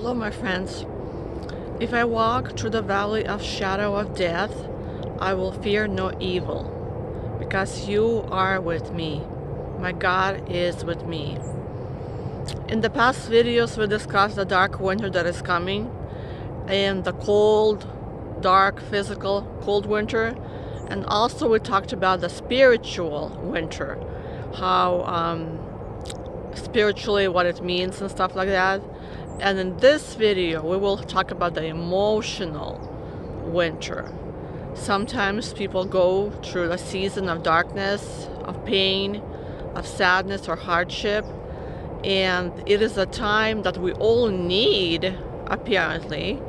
Hello, my friends. If I walk through the valley of shadow of death, I will fear no evil, because you are with me. My God is with me. In the past videos, we discussed the dark winter that is coming, and the cold, dark, physical, cold winter. And also we talked about the spiritual winter, how spiritually what it means and stuff like that. And in this video, we will talk about the emotional winter. Sometimes people go through a season of darkness, of pain, of sadness or hardship. And it is a time that we all need, apparently,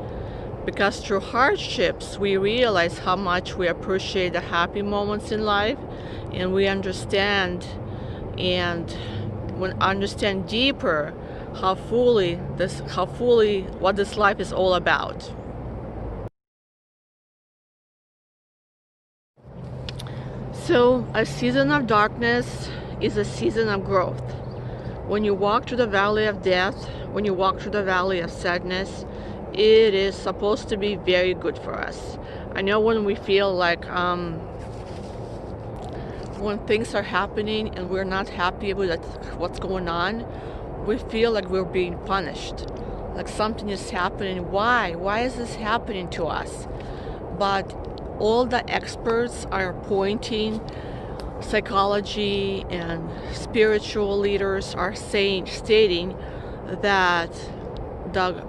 because through hardships, we realize how much we appreciate the happy moments in life, and we understand deeper how fully what this life is all about. So a season of darkness is a season of growth. When you walk through the valley of death, when you walk through the valley of sadness, it is supposed to be very good for us. I know when we feel like when things are happening and we're not happy with what's going on, we feel like we're being punished, like something is happening. Why is this happening to us? But all the experts are pointing, psychology and spiritual leaders are stating that the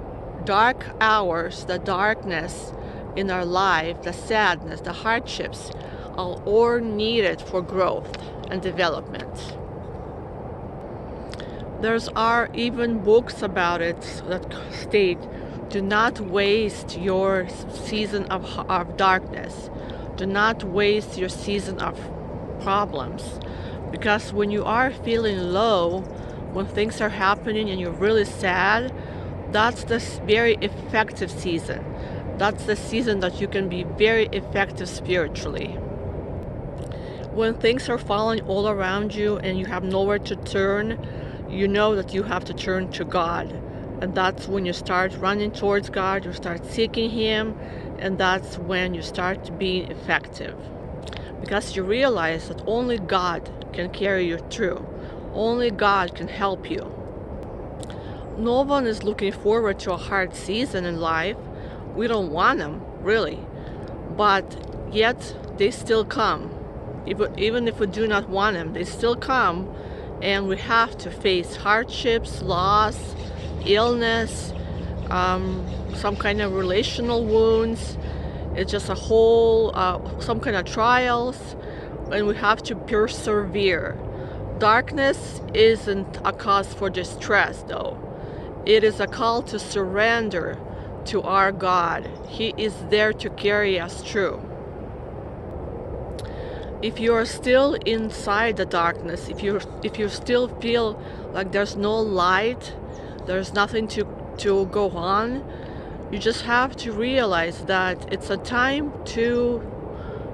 dark hours, the darkness in our life, the sadness, the hardships are all needed for growth and development. There's even books about it that state, do not waste your season of darkness. Do not waste your season of problems. Because when you are feeling low, when things are happening and you're really sad, that's the very effective season. That's the season that you can be very effective spiritually. When things are falling all around you and you have nowhere to turn, you know that you have to turn to God. And that's when you start running towards God, you start seeking Him, and that's when you start being effective. Because you realize that only God can carry you through. Only God can help you. No one is looking forward to a hard season in life. We don't want them, really. But yet, they still come. Even if we do not want them, they still come. And we have to face hardships, loss, illness, some kind of relational wounds. It's just a whole, some kind of trials. And we have to persevere. Darkness isn't a cause for distress, though. It is a call to surrender to our God. He is there to carry us through. If you are still inside the darkness, if you still feel like there's no light, there's nothing to go on, you just have to realize that it's a time to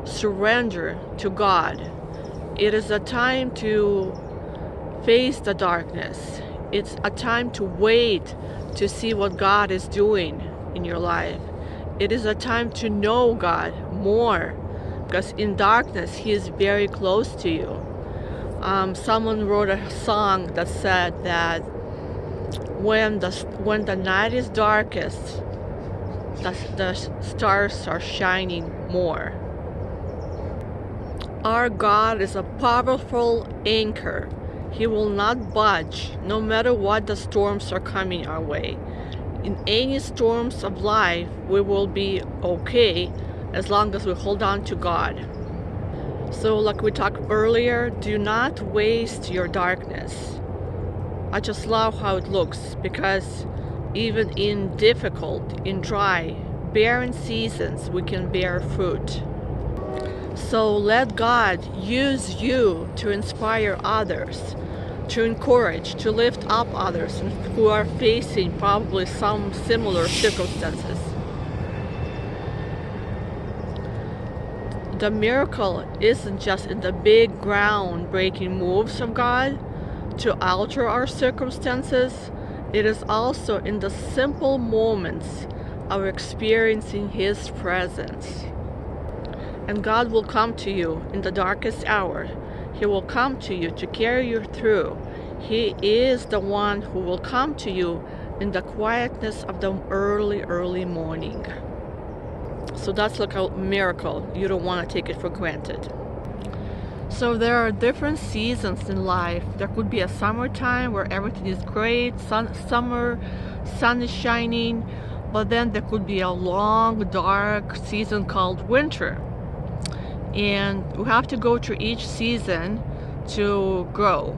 surrender to God. It is a time to face the darkness. It's a time to wait to see what God is doing in your life. It is a time to know God more, because in darkness He is very close to you. Someone wrote a song that said that when the night is darkest, the stars are shining more. Our God is a powerful anchor. He will not budge, no matter what the storms are coming our way. In any storms of life, we will be okay as long as we hold on to God. So like we talked earlier, do not waste your darkness. I just love how it looks, because even in difficult, in dry, barren seasons, we can bear fruit. So let God use you to inspire others, to encourage, to lift up others who are facing probably some similar circumstances. The miracle isn't just in the big ground-breaking moves of God to alter our circumstances. It is also in the simple moments of experiencing His presence. And God will come to you in the darkest hour. He will come to you to carry you through. He is the one who will come to you in the quietness of the early morning. So that's like a miracle. You don't want to take it for granted. So there are different seasons in life. There could be a summertime where everything is great, sun is shining, but then there could be a long, dark season called winter. And we have to go through each season to grow.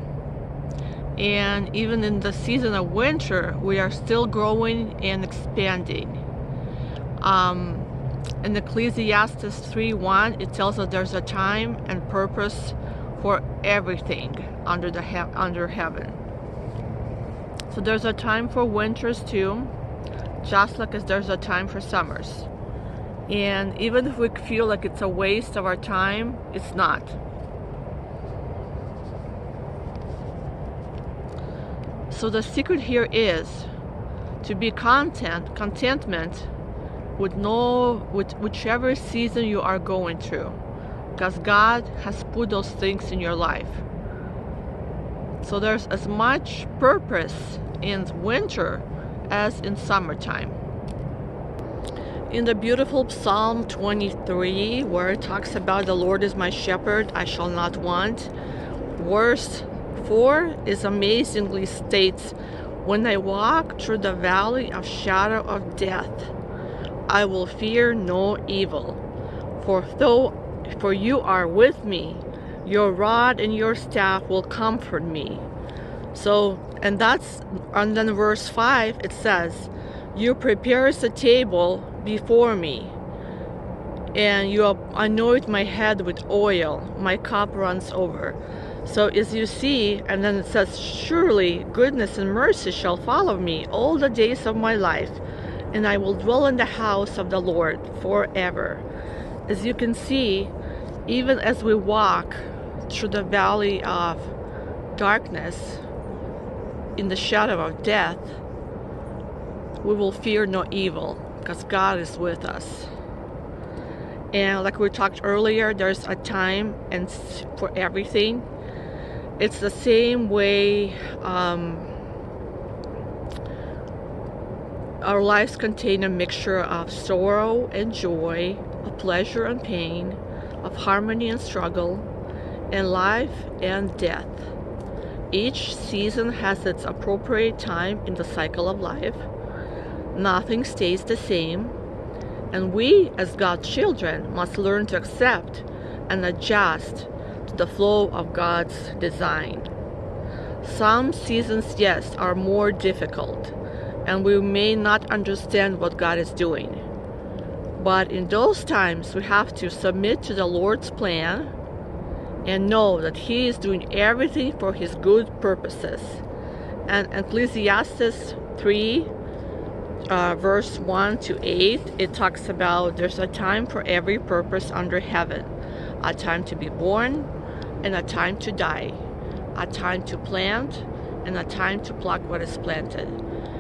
And even in the season of winter, we are still growing and expanding. In Ecclesiastes 3:1, it tells us there's a time and purpose for everything under heaven. So there's a time for winters too, just like as there's a time for summers. And even if we feel like it's a waste of our time, it's not. So the secret here is to be contentment with whichever season you are going through, because God has put those things in your life. So there's as much purpose in winter as in summertime. In the beautiful Psalm 23, where it talks about the Lord is my shepherd, I shall not want, verse 4 is amazingly states, when I walk through the valley of shadow of death, I will fear no evil, for you are with me, your rod and your staff will comfort me. So, and then verse 5, it says, you prepare a table before me, and you anoint my head with oil, my cup runs over. So as you see, and then it says, surely goodness and mercy shall follow me all the days of my life, and I will dwell in the house of the Lord forever. As you can see, even as we walk through the valley of darkness, in the shadow of death, we will fear no evil, because God is with us. And like we talked earlier, there's a time and for everything. It's the same way our lives contain a mixture of sorrow and joy, of pleasure and pain, of harmony and struggle, and life and death. Each season has its appropriate time in the cycle of life. Nothing stays the same, and we as God's children must learn to accept and adjust to the flow of God's design. Some seasons, yes, are more difficult, and we may not understand what God is doing. But in those times, we have to submit to the Lord's plan and know that He is doing everything for His good purposes. And Ecclesiastes 3, verse 1 to 8, it talks about there's a time for every purpose under heaven. A time to be born and a time to die. A time to plant and a time to pluck what is planted.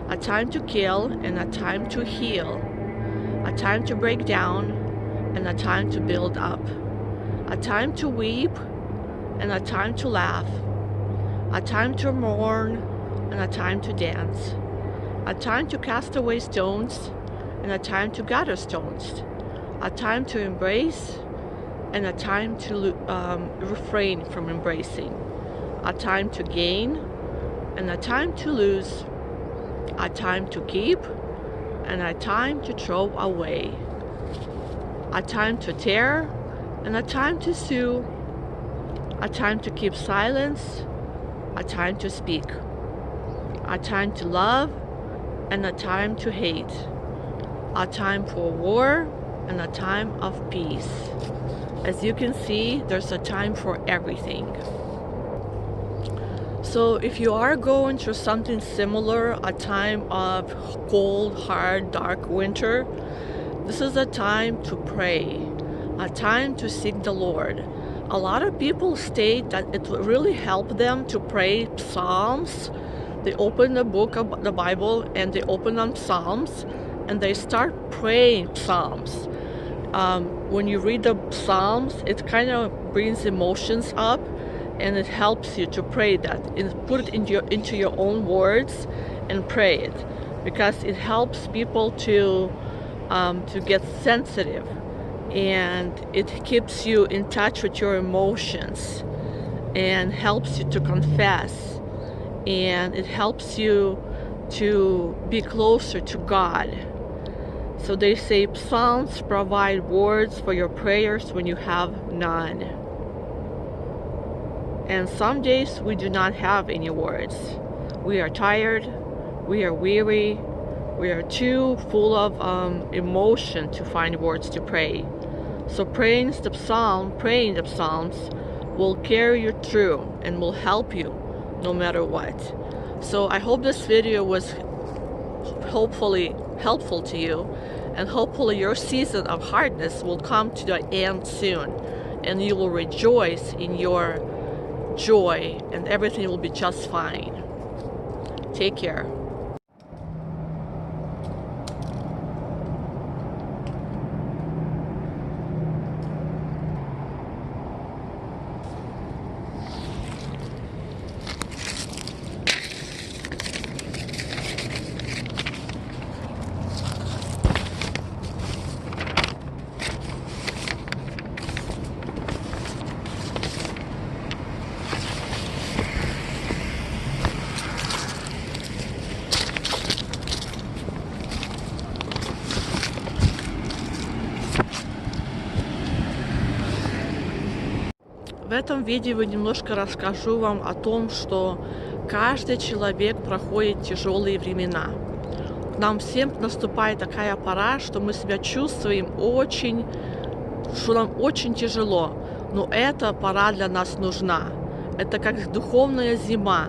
A time to kill and a time to heal. A time to break down and a time to build up. A time to weep and a time to laugh. A time to mourn and a time to dance. A time to cast away stones and a time to gather stones. A time to embrace and a time to refrain from embracing. A time to gain and a time to lose. A time to keep and a time to throw away. A time to tear and a time to sue. A time to keep silence, a time to speak. A time to love and a time to hate. A time for war and a time of peace. As you can see, there's a time for everything. So if you are going through something similar, a time of cold, hard, dark winter, this is a time to pray, a time to seek the Lord. A lot of people state that it will really help them to pray psalms. they open the book of the Bible and they open on Psalms and they start praying Psalms. When you read the Psalms, it kind of brings emotions up and it helps you to pray that and put it into your own words and pray it, because it helps people to get sensitive, and it keeps you in touch with your emotions and helps you to confess, and it helps you to be closer to God. So they say Psalms provide words for your prayers when you have none. And some days we do not have any words. We are tired, we are weary, we are too full of emotion to find words to pray. So praying the Psalms will carry you through and will help you no matter what. So I hope this video was hopefully helpful to you, and hopefully your season of hardness will come to the end soon, and you will rejoice in your joy and everything will be just fine. Take care. В этом видео немножко расскажу вам о том, что каждый человек проходит тяжелые времена. Нам всем наступает такая пора, что мы себя чувствуем что нам очень тяжело, но эта пора для нас нужна. Это как духовная зима.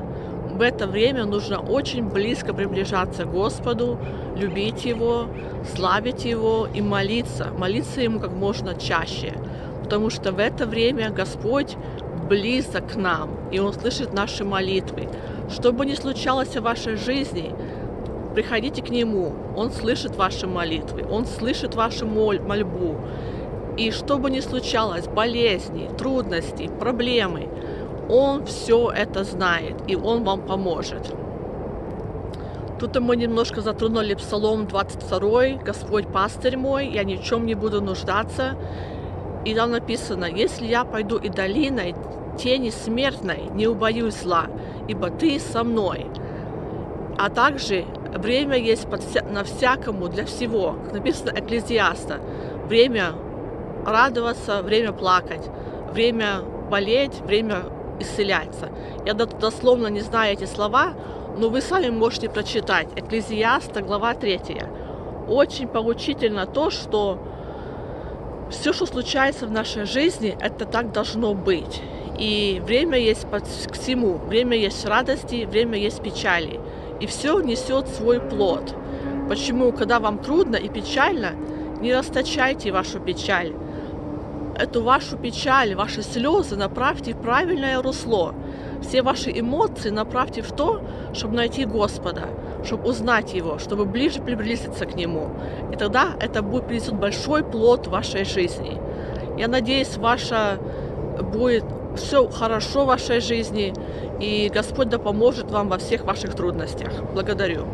В это время нужно очень близко приближаться к Господу, любить Его, славить Его и молиться Ему как можно чаще. Потому что в это время Господь близок к нам, и Он слышит наши молитвы. Что бы ни случалось в вашей жизни, приходите к Нему, Он слышит ваши молитвы, Он слышит вашу мольбу. И что бы ни случалось, болезни, трудности, проблемы, Он все это знает, и Он вам поможет. Тут мы немножко затронули Псалом 22, «Господь пастырь мой, я ни в чем не буду нуждаться». И там написано: «Если я пойду и долиной тени смертной, не убоюсь зла, ибо Ты со мной». А также время есть на всякому, для всего. Как написано Экклезиаста: время радоваться, время плакать, время болеть, время исцеляться. Я дословно не знаю эти слова, но вы сами можете прочитать. Экклезиаста, глава 3. Очень поучительно то, что все, что случается в нашей жизни, это так должно быть. И время есть к всему. Время есть радости, время есть печали. И все несет свой плод. Почему, когда вам трудно и печально, не расточайте вашу печаль. Эту вашу печаль, ваши слезы направьте в правильное русло. Все ваши эмоции направьте в то, чтобы найти Господа, чтобы узнать Его, чтобы ближе приблизиться к Нему. И тогда это принесет большой плод в вашей жизни. Я надеюсь, будет все хорошо в вашей жизни, и Господь да поможет вам во всех ваших трудностях. Благодарю.